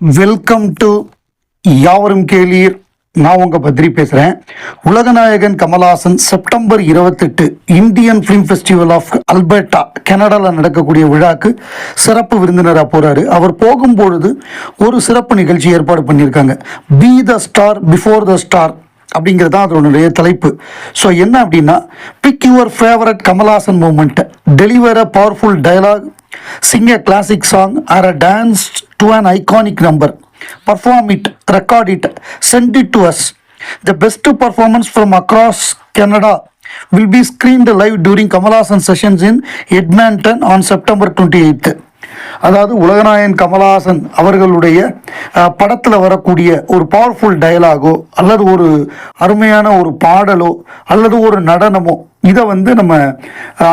Welcome to யாவரும் கேளீர். நான் உங்கள் பத்ரி பேசுகிறேன். உலகநாயகன் Kamal Haasan September 28 Indian film festival of Alberta கனடாவில் நடக்கக்கூடிய விழாக்கு சிறப்பு விருந்தினராக போகிறாரு. அவர் போகும்பொழுது ஒரு சிறப்பு நிகழ்ச்சி ஏற்பாடு பண்ணியிருக்காங்க. Be the star before the star அப்படிங்கிறது தான் அதனுடைய தலைப்பு. ஸோ என்ன அப்படின்னா, big your favourite Kamal Haasan moment, deliver a powerful dialogue, sing a classic song or a dance to an iconic number, perform it, record it, send it to us. The best performance from across Canada will be screened live during Kamal Haasan sessions in Edmonton on September 28th. அதாவது உலகநாயகன் கமல்ஹாசன் அவர்களுடைய படத்தில் வரக்கூடிய ஒரு powerful டயலாகோ அல்லது ஒரு அருமையான ஒரு பாடலோ அல்லது ஒரு நடனமோ இதை நம்ம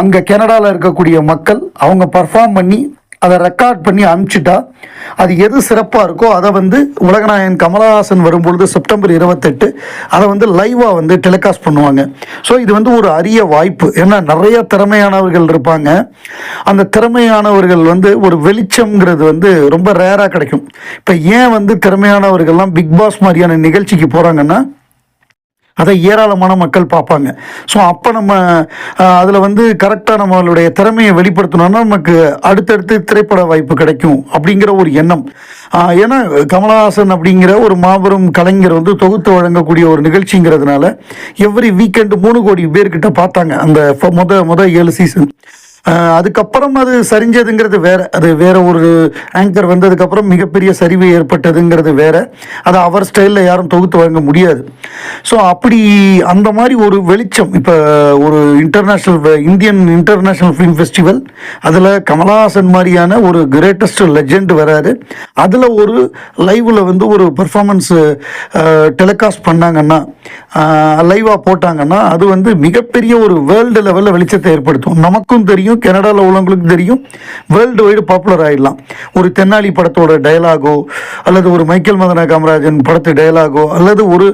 அங்கே கனடாவில் இருக்கக்கூடிய மக்கள் அவங்க பர்ஃபார்ம் பண்ணி அதை ரெக்கார்ட் பண்ணி அனுப்பிச்சிட்டா அது எது சிறப்பாக இருக்கோ அதை உலகநாயகன் கமல்ஹாசன் வரும்பொழுது செப்டம்பர் 28 அதை லைவாக டெலிகாஸ்ட் பண்ணுவாங்க. ஸோ இது ஒரு அரிய வாய்ப்பு. ஏன்னா நிறைய திறமையானவர்கள் இருப்பாங்க. அந்த திறமையானவர்கள் ஒரு வெளிச்சம்ங்கிறது ரொம்ப ரேராக கிடைக்கும். இப்போ ஏன் திறமையானவர்கள்லாம் பிக் பாஸ் மாதிரியான நிகழ்ச்சிக்கு போகிறாங்கன்னா அதை ஏராளமான மக்கள் பார்ப்பாங்க. ஸோ அப்போ நம்ம அதில் கரெக்டாக நம்மளுடைய திறமையை வெளிப்படுத்தணும்னா நமக்கு அடுத்தடுத்து திரைப்பட வாய்ப்பு கிடைக்கும் அப்படிங்கிற ஒரு எண்ணம். ஏன்னா கமல்ஹாசன் அப்படிங்கிற ஒரு மாபெரும் கலைஞர் தொகுத்து வழங்கக்கூடிய ஒரு நிகழ்ச்சிங்கிறதுனால எவ்ரி வீக்கெண்டு 3 கோடி பேர்கிட்ட பார்த்தாங்க அந்த முத 7 சீசன். அதுக்கப்புறம் அது சரிஞ்சதுங்கிறது வேற. அது வேற ஒரு ஆங்கர் வந்ததுக்கப்புறம் மிகப்பெரிய சரிவு ஏற்பட்டதுங்கிறது வேற. அதை அவர் ஸ்டைலில் யாரும் தொகுத்து வழங்க முடியாது. ஸோ அப்படி அந்த மாதிரி ஒரு வெளிச்சம் இப்போ ஒரு இந்தியன் இன்டர்நேஷ்னல் ஃபிலிம் ஃபெஸ்டிவல், அதில் கமல்ஹாசன் மாதிரியான ஒரு கிரேட்டஸ்ட் லெஜெண்ட் வராரு. அதில் ஒரு லைவில் ஒரு பர்ஃபார்மன்ஸ் டெலிகாஸ்ட் பண்ணாங்கன்னா, லைவாக போட்டாங்கன்னா அது மிகப்பெரிய ஒரு வேர்ல்டு லெவலில் வெளிச்சத்தை ஏற்படுத்தும். நமக்கும் தெரியும், கனடாவில் உள்ளவங்களுக்கு தெரியும், வேர்ல்டு வைடு பாப்புலர் ஆகிடலாம். ஒரு தென்னாலி படத்தோட டயலாகோ அல்லது ஒரு மைக்கேல் மதன காமராஜன் படத்து டயலாகோ அல்லது ஒரு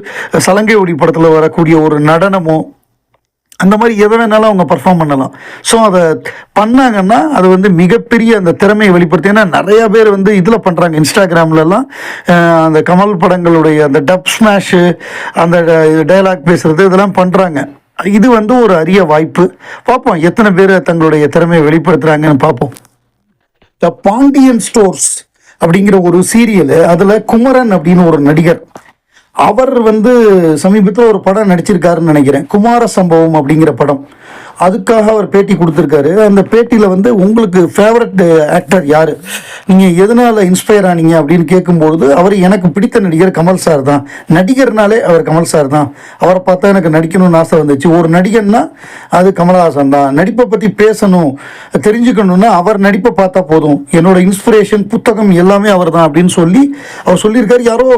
சலங்கை ஒடி படத்தில் வரக்கூடிய ஒரு நடனமோ, அந்த மாதிரி எதை வேணாலும் அவங்க பர்ஃபார்ம் பண்ணலாம். ஸோ அதை பண்ணாங்கன்னா அது மிகப்பெரிய அந்த திறமையை வெளிப்படுத்தி. ஏன்னா நிறையா பேர் இதில் பண்ணுறாங்க, இன்ஸ்டாகிராம்லலாம் அந்த கமல் படங்களுடைய அந்த டப் ஸ்மாஷு, அந்த டயலாக் பேசுகிறது, இதெல்லாம் பண்ணுறாங்க. இது ஒரு அரிய வாய்ப்பு. பார்ப்போம் எத்தனை பேர் தங்களுடைய திறமையை வெளிப்படுத்துகிறாங்கன்னு பார்ப்போம். த பாண்டியன் ஸ்டோர்ஸ் அப்படிங்கிற ஒரு சீரியலு, அதில் குமரன் அப்படின்னு ஒரு நடிகர், அவர் சமீபத்தில் ஒரு படம் நடிச்சிருக்காருன்னு நினைக்கிறேன், குமார சம்பவம் அப்படிங்கிற படம். அதுக்காக அவர் பேட்டி கொடுத்துருக்காரு. அந்த பேட்டியில் உங்களுக்கு ஃபேவரட் ஆக்டர் யார், நீங்கள் எதனால் இன்ஸ்பயர் ஆனீங்க அப்படின்னு கேட்கும்பொழுது அவர் எனக்கு பிடித்த நடிகர் கமல் சார் தான், நடிகர்னாலே அவர் கமல் சார் தான், அவரை பார்த்தா எனக்கு நடிக்கணும்னு ஆசை வந்துச்சு, ஒரு நடிகர்னா அது கமல்ஹாசன் தான், நடிப்பை பற்றி பேசணும் தெரிஞ்சுக்கணுன்னா அவர் நடிப்பை பார்த்தா போதும், என்னோட இன்ஸ்பிரேஷன் புத்தகம் எல்லாமே அவர் தான் அப்படின்னு சொல்லி அவர் சொல்லியிருக்காரு. யாரோ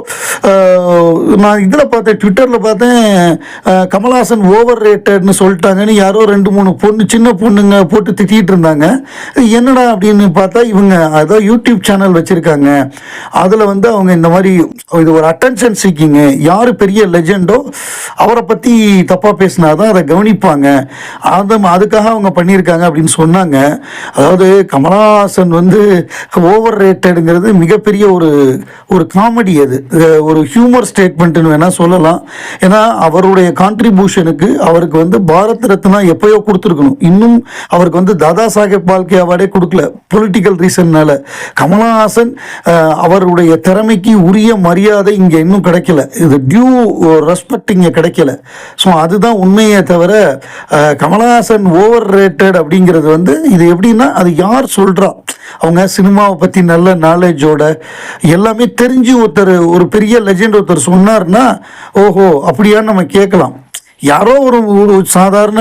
நான் இதில் பார்த்தேன், ட்விட்டரில் பார்த்தேன், கமல்ஹாசன் ஓவர் ரேட்டட்னு சொல்லிட்டாங்கன்னு யாரோ 2-3 சின்ன பொண்ணுங்க போட்டு திட்டிகிட்டு இருந்தாங்க. என்னடா அப்படின்னு பார்த்தா இவங்க அதாவது யூடியூப் சேனல் வச்சுருக்காங்க. அதில் அவங்க இந்த மாதிரி இது ஒரு அட்டென்ஷன் சீக்கிங்கு, யார் பெரிய லெஜெண்டோ அவரை பற்றி தப்பாக பேசினாதான் அதை கவனிப்பாங்க, அதுக்காக அவங்க பண்ணியிருக்காங்க அப்படின்னு சொன்னாங்க. அதாவது கமல்ஹாசன் ஓவர் ரேட்டடுங்கிறது மிகப்பெரிய ஒரு காமெடி, அது ஒரு ஹியூமர் ஸ்டேட்மெண்ட்னு வேணால் சொல்லலாம். ஏன்னா அவருடைய கான்ட்ரிபியூஷனுக்கு அவருக்கு பாரத் ரத்னா எப்பயோ கொடுத்துருக்கணும். இன்னும் அவருக்கு தாதா சாஹேப் பால்கே அவார்டே கொடுக்கல, பொலிட்டிக்கல் ரீசன்னால. கமல்ஹாசன் அவருடைய திறமைக்கு உரிய மரியாதை இங்கே இன்னும் கிடைக்கல, இது டியூ ரெஸ்பெக்ட் இங்கே கிடைக்கல. ஸோ அதுதான் உண்மையே தவிர கமல்ஹாசன் ஓவர் ரேட்டட் அப்படிங்கிறது இது எப்படின்னா, அது யார் சொல்கிறா, அவங்க சினிமாவை பற்றி நல்ல நாலேஜோட எல்லாமே தெரிஞ்சு ஒரு பெரிய லெஜெண்ட் ஒருத்தர் சொன்னார்னா ஓஹோ அப்படியான்னு நம்ம கேட்கலாம். யாரோ ஒரு சாதாரண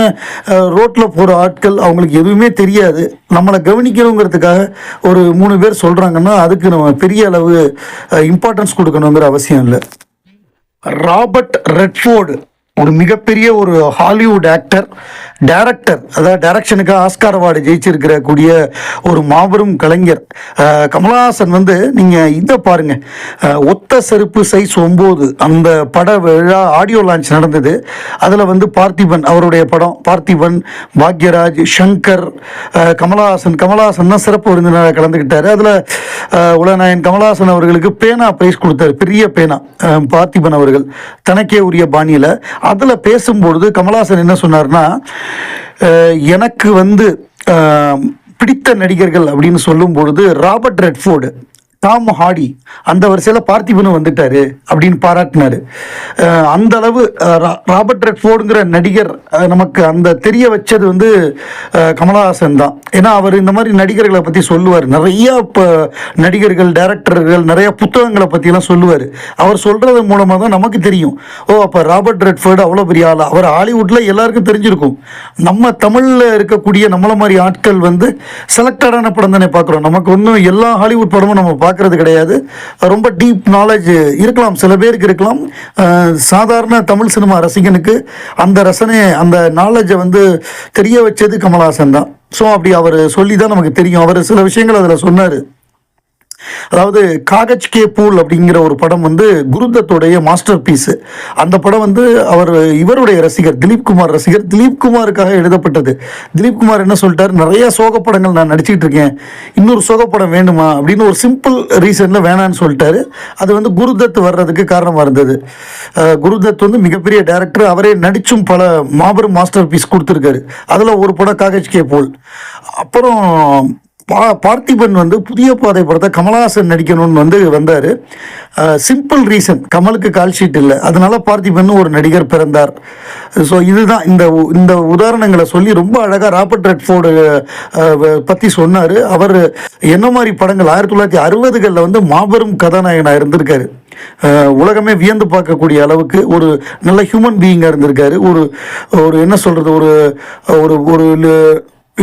ரோட்டில் போகிற ஆட்கள், அவங்களுக்கு எதுவுமே தெரியாது, நம்மளை கவனிக்கணுங்கிறதுக்காக ஒரு 3 பேர் சொல்கிறாங்கன்னா அதுக்கு நம்ம பெரிய அளவு இம்பார்ட்டன்ஸ் கொடுக்கணுங்கிற அவசியம் இல்லை. ராபர்ட் ரெட்ஃபோர்டு ஒரு மிகப்பெரிய ஒரு ஹாலிவுட் ஆக்டர், டைரக்டர், அதாவது டைரக்ஷனுக்கு ஆஸ்கார் அவார்டு ஜெயிச்சிருக்கிற கூடிய ஒரு மாபெரும் கலைஞர் கமலஹாசன் வந்து நீங்கள் இதை பாருங்கள், ஒத்த செருப்பு சைஸ் 9 அந்த பட விழா ஆடியோ லான்ச் நடந்தது. அதில் வந்து பார்த்திபன் அவருடைய படம், பார்த்திபன், பாக்யராஜ், சங்கர், கமலஹாசன் தான் சிறப்பு விருந்தினராக கலந்துக்கிட்டார். அதில் உலகநாயகன் கமலஹாசன் அவர்களுக்கு பேனா பிரைஸ் கொடுத்தாரு, பெரிய பேனா, பார்த்திபன் அவர்கள் தனக்கே உரிய பாணியில். அதில் பேசும்பொழுது கமலஹாசன் என்ன சொன்னார்னா, எனக்கு வந்து பிடித்த நடிகர்கள் அப்படின்னு சொல்லும் பொழுது ராபர்ட் ரெட்ஃபோர்டு, டாம் ஹார்டி, அந்த வரிசையில் பார்த்திபனும் வந்துட்டாரு அப்படின்னு பாராட்டினார். அந்த அளவு ராபர்ட் ரெட்ஃபோர்டுங்கிற நடிகர் நமக்கு அந்த தெரிய வச்சது வந்து கமலஹாசன் தான். ஏன்னா அவர் இந்த மாதிரி நடிகர்களை பற்றி சொல்லுவார், நிறைய இப்போ நடிகர்கள், டைரக்டர்கள் நிறைய புத்தகங்களை பற்றியெல்லாம் சொல்லுவார். அவர் சொல்கிறது மூலமாக தான் நமக்கு தெரியும், ஓ அப்போ ராபர்ட் ரெட்ஃபோர்டு அவ்வளோ பெரிய ஆள். அவர் ஹாலிவுட்டில் எல்லாருக்கும் தெரிஞ்சிருக்கும். நம்ம தமிழில் இருக்கக்கூடிய நம்மளை மாதிரி ஆட்கள் வந்து செலக்டடான படம் தானே பார்க்குறோம். நமக்கு ஒன்றும் எல்லா ஹாலிவுட் படமும் நம்ம பார்க்கறது கிடையாது. ரொம்ப டீப் நாலேஜ் இருக்கலாம், சில பேருக்கு இருக்கலாம். சாதாரண தமிழ் சினிமா ரசிகனுக்கு அந்த ரசனை, அந்த நாலேஜை வந்து தெரிய வச்சது கமலஹாசன் தான். ஸோ அப்படி அவர் சொல்லி தான் நமக்கு தெரியும். அவர் சில விஷயங்கள் அதில் சொன்னார். அதாவது காகஜ் கே பூல் அப்படிங்கிற ஒரு படம் வந்து குருதத்தோடைய மாஸ்டர் பீஸு. அந்த படம் வந்து இவருடைய ரசிகர், திலீப் குமாருக்காக எழுதப்பட்டது. திலீப் குமார் என்ன சொல்லிட்டார், நிறைய சோகப்படங்கள் நான் நடிச்சிட்டு இருக்கேன், இன்னொரு சோகப்படம் வேணுமா அப்படின்னு ஒரு சிம்பிள் ரீசனில் வேணான்னு சொல்லிட்டாரு. அது வந்து குருதத் வர்றதுக்கு காரணமாக இருந்தது. குருதத் வந்து மிகப்பெரிய டைரக்டர், அவரே நடிச்சும் பல மாபெரும் மாஸ்டர் பீஸ் கொடுத்துருக்காரு. அதில் ஒரு படம் காகஜ் கே பூல். அப்புறம் பார்த்திபன் வந்து புதிய பாதை படத்தை கமலஹாசன் நடிக்கணும்னு வந்து வந்தார். சிம்பிள் ரீசன், கமலுக்கு கால் ஷீட் இல்லை, அதனால பார்த்திபன் ஒரு நடிகர் பிறந்தார். ஸோ இதுதான் இந்த உதாரணங்களை சொல்லி ரொம்ப அழகாக ராபர்ட் ரெட்ஃபோர்டு பற்றி சொன்னார். அவர் என்ன மாதிரி படங்கள் 1960களில் வந்து மாபெரும் கதாநாயகனாக இருந்திருக்காரு. உலகமே வியந்து பார்க்கக்கூடிய அளவுக்கு ஒரு நல்ல ஹியூமன் பீயிங்காக இருந்திருக்காரு. ஒரு என்ன சொல்கிறது, ஒரு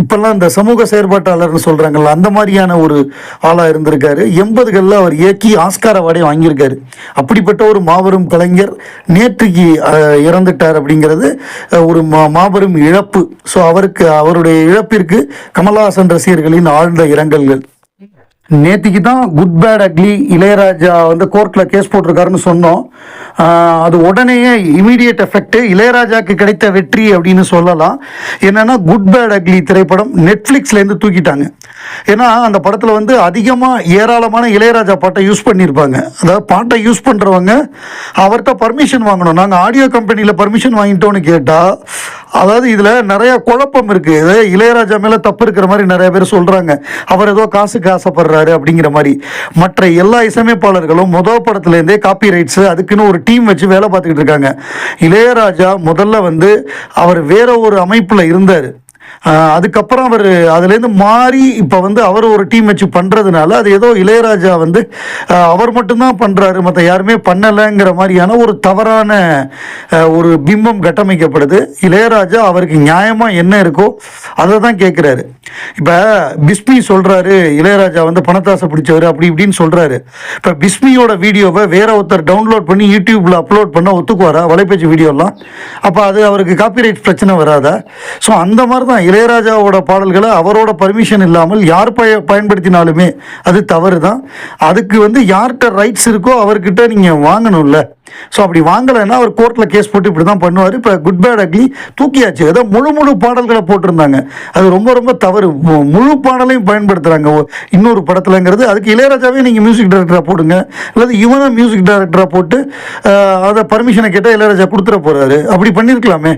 இப்பெல்லாம் இந்த சமூக செயற்பாட்டாளர்னு சொல்கிறாங்கல்ல, அந்த மாதிரியான ஒரு ஆளாக இருந்திருக்காரு. 80களில் அவர் இயக்கி ஆஸ்கார் அவார்டை வாங்கியிருக்காரு. அப்படிப்பட்ட ஒரு மாபெரும் கலைஞர் நேற்றுக்கு இறந்துட்டார் அப்படிங்கிறது ஒரு மாபெரும் இழப்பு. ஸோ அவருடைய இழப்பிற்கு கமலஹாசன் ரசிகர்களின் ஆழ்ந்த இரங்கல்கள். நேற்றுக்கு தான் குட் பேட் அக்லி இளையராஜா வந்து கோர்ட்டில் கேஸ் போட்டிருக்காருன்னு சொன்னோம். அது உடனேயே இமீடியட் எஃபெக்ட், இளையராஜாவுக்கு கிடைத்த வெற்றி அப்படின்னு சொல்லலாம். என்னென்னா குட் பேட் அக்லி திரைப்படம் நெட்ஃப்ளிக்ஸ்லேருந்து தூக்கிட்டாங்க. ஏன்னா அந்த படத்தில் வந்து அதிகமாக ஏராளமான இளையராஜா பாட்டை யூஸ் பண்ணியிருப்பாங்க. அதாவது பாட்டை யூஸ் பண்ணுறவங்க அவர்கிட்ட பர்மிஷன் வாங்கணும். நாங்கள் ஆடியோ கம்பெனியில் பர்மிஷன் வாங்கிட்டோன்னு கேட்டால், அதாவது இதில் நிறைய குழப்பம் இருக்குது. இளையராஜா மேலே தப்பு இருக்கிற மாதிரி நிறைய பேர் சொல்கிறாங்க. அவர் ஏதோ காசுக்கு ஆசைப்படுறாரு அப்படிங்கிற மாதிரி. மற்ற எல்லா இசையமைப்பாளர்களும் முதல் படத்துலேருந்தே காப்பி ரைட்ஸு அதுக்குன்னு ஒரு டீம் வச்சு வேலை பார்த்துக்கிட்டு இருக்காங்க. இளையராஜா முதல்ல வந்து அவர் வேற ஒரு அமைப்பில் இருந்தார். அதுக்கப்புறம் அவர் அதுலேருந்து மாறி இப்போ வந்து அவர் ஒரு டீம் வச்சு பண்ணுறதுனால அது ஏதோ இளையராஜா வந்து அவர் மட்டும்தான் பண்ணுறாரு, மற்ற யாருமே பண்ணலைங்கிற மாதிரியான ஒரு தவறான ஒரு பிம்பம் கட்டமைக்கப்படுது. இளையராஜா அவருக்கு நியாயமாக என்ன இருக்கோ அதை தான் கேட்குறாரு. இப்போ பிஸ்மி சொல்கிறாரு இளையராஜா வந்து பணத்தாசை பிடிச்சவர் அப்படி இப்படின்னு சொல்கிறாரு. இப்போ பிஸ்மியோட வீடியோவை வேற ஒருத்தர் டவுன்லோட் பண்ணி யூடியூப்பில் அப்லோட் பண்ண ஒத்துக்குவாரா, வலைபேச்சு வீடியோலாம்? அப்போ அது அவருக்கு காப்பிரைட் பிரச்சனை வராதா? ஸோ அந்த மாதிரி தான் இளையராஜாவோட பாடல்களை அவரோட பர்மிஷன் இல்லாமல் யார் பயன்படுத்தினாலுமே அது தவறு தான். அதுக்கு வந்து யார்கிட்ட ரைட்ஸ் இருக்கோ அவர்கிட்ட நீங்கள் வாங்கணும்ல. ஸோ அப்படி வாங்கலைன்னா அவர் கோர்ட்டில் கேஸ் போட்டு இப்படி தான் பண்ணுவார். இப்போ குட் பேட் அக்லி தூக்கியாச்சு. ஏதோ முழு பாடல்களை போட்டிருந்தாங்க, அது ரொம்ப தவறு. முழு பாடலையும் பயன்படுத்துகிறாங்க இன்னொரு படத்துலங்கிறது. அதுக்கு இளையராஜாவே நீங்கள் மியூசிக் டைரக்டராக போடுங்க, அல்லது இவனை மியூசிக் டைரக்டராக போட்டு அதை பர்மிஷனை கேட்டால் இளையராஜா கொடுத்துட போகிறாரு. அப்படி பண்ணியிருக்கலாமே.